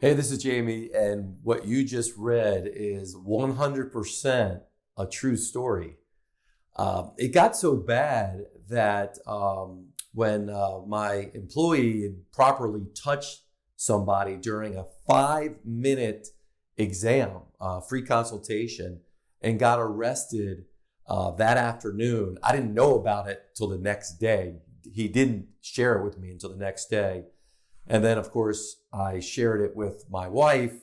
Hey, this is Jamey, and what you just read is 100% a true story. It got so bad that when my employee improperly touched somebody during a 5-minute exam, free consultation, and got arrested that afternoon. I didn't know about it till the next day. He didn't share it with me until the next day. And then, of course, I shared it with my wife,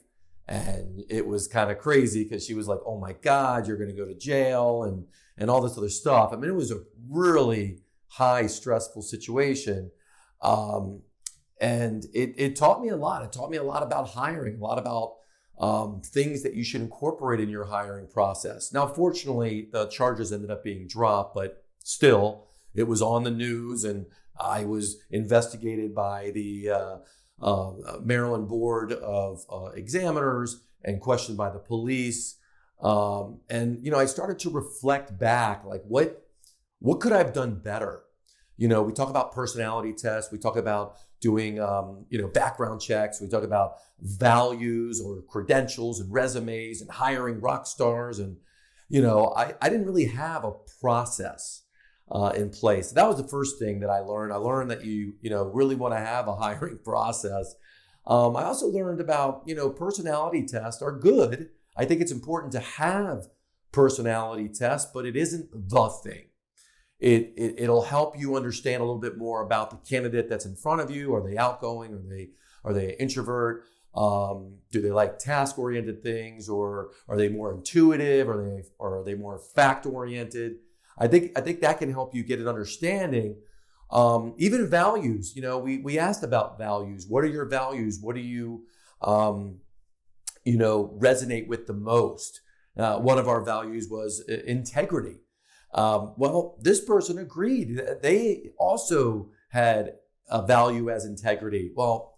and it was kind of crazy because she was like, "Oh my God, you're going to go to jail," and all this other stuff. I mean, it was a really high stressful situation. And it taught me a lot. It taught me a lot about hiring, a lot about things that you should incorporate in your hiring process. Now, fortunately, the charges ended up being dropped, but still, it was on the news, and I was investigated by the Maryland Board of Examiners and questioned by the police. And I started to reflect back, like what could I have done better? We talk about personality tests. We talk about doing, background checks. We talk about values or credentials and resumes and hiring rock stars. And, I didn't really have a process in place. That was the first thing that I learned. I learned that you really want to have a hiring process. I also learned about, personality tests are good. I think it's important to have personality tests, but it isn't the thing. It'll help you understand a little bit more about the candidate that's in front of you. Are they outgoing? Are they an introvert? Do they like task-oriented things, or are they more intuitive? Or are they more fact-oriented? I think that can help you get an understanding. Even values, we asked about values. What are your values? What do you, resonate with the most? One of our values was integrity. Well, this person agreed. They also had a value as integrity. Well,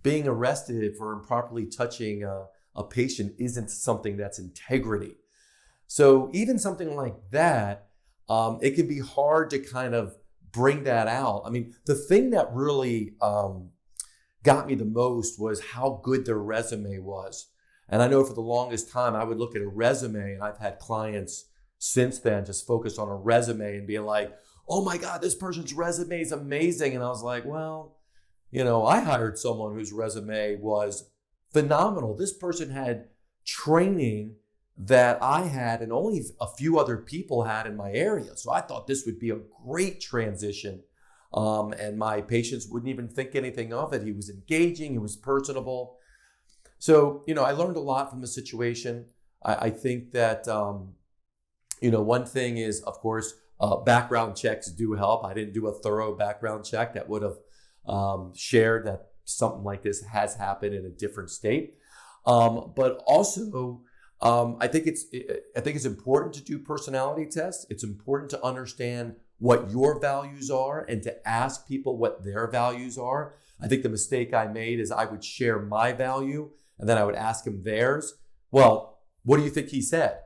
being arrested for improperly touching a patient isn't something that's integrity. So even something like that, it can be hard to kind of bring that out. I mean, the thing that really got me the most was how good their resume was. And I know for the longest time, I would look at a resume, and I've had clients since then just focus on a resume and be like, "Oh my God, this person's resume is amazing." And I was like, well, I hired someone whose resume was phenomenal. This person had training that I had and only a few other people had in my area. So I thought this would be a great transition. And my patients wouldn't even think anything of it. He was engaging, he was personable. So, I learned a lot from the situation. I think that, one thing is, of course, background checks do help. I didn't do a thorough background check that would have shared that something like this has happened in a different state. But also, I think it's important to do personality tests. It's important to understand what your values are and to ask people what their values are. I think the mistake I made is I would share my value and then I would ask him theirs. Well, what do you think he said?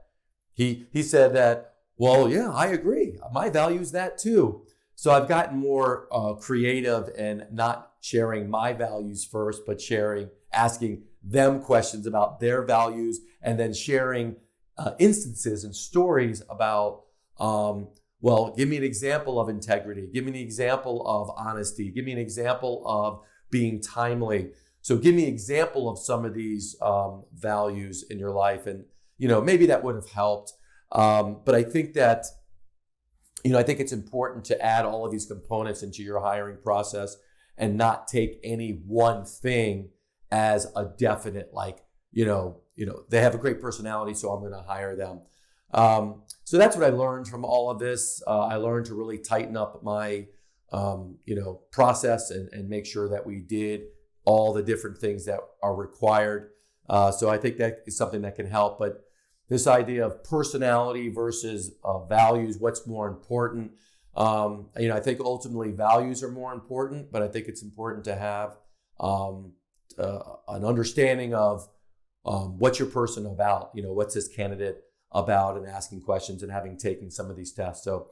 He said that, well, yeah, I agree. My value is that too. So I've gotten more creative and not sharing my values first, but asking them questions about their values, and then sharing instances and stories about, well, give me an example of integrity. Give me an example of honesty. Give me an example of being timely. So give me an example of some of these values in your life. And, maybe that would have helped. But I think that, I think it's important to add all of these components into your hiring process and not take any one thing as a definite, like, they have a great personality, so I'm going to hire them. So that's what I learned from all of this. I learned to really tighten up my, process and make sure that we did all the different things that are required. So I think that is something that can help. But this idea of personality versus values, what's more important? I think ultimately values are more important, but I think it's important to have an understanding of what's your person about, what's this candidate about, and asking questions and having taken some of these tests. So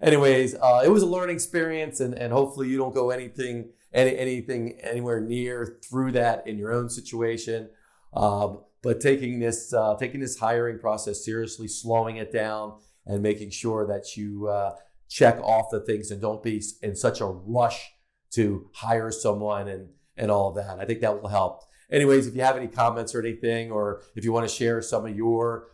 Anyways, it was a learning experience, and hopefully you don't go anything anywhere near through that in your own situation. But taking this hiring process seriously, slowing it down, and making sure that you check off the things and don't be in such a rush to hire someone and all of that. I think that will help. Anyways, if you have any comments or anything, or if you want to share some of your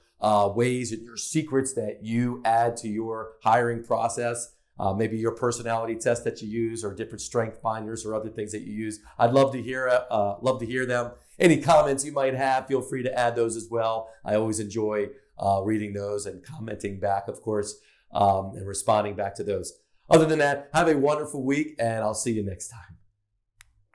ways and your secrets that you add to your hiring process, maybe your personality test that you use, or different strength finders or other things that you use, I'd love to hear them. Any comments you might have, feel free to add those as well. I always enjoy reading those and commenting back, of course, and responding back to those. Other than that, have a wonderful week, and I'll see you next time.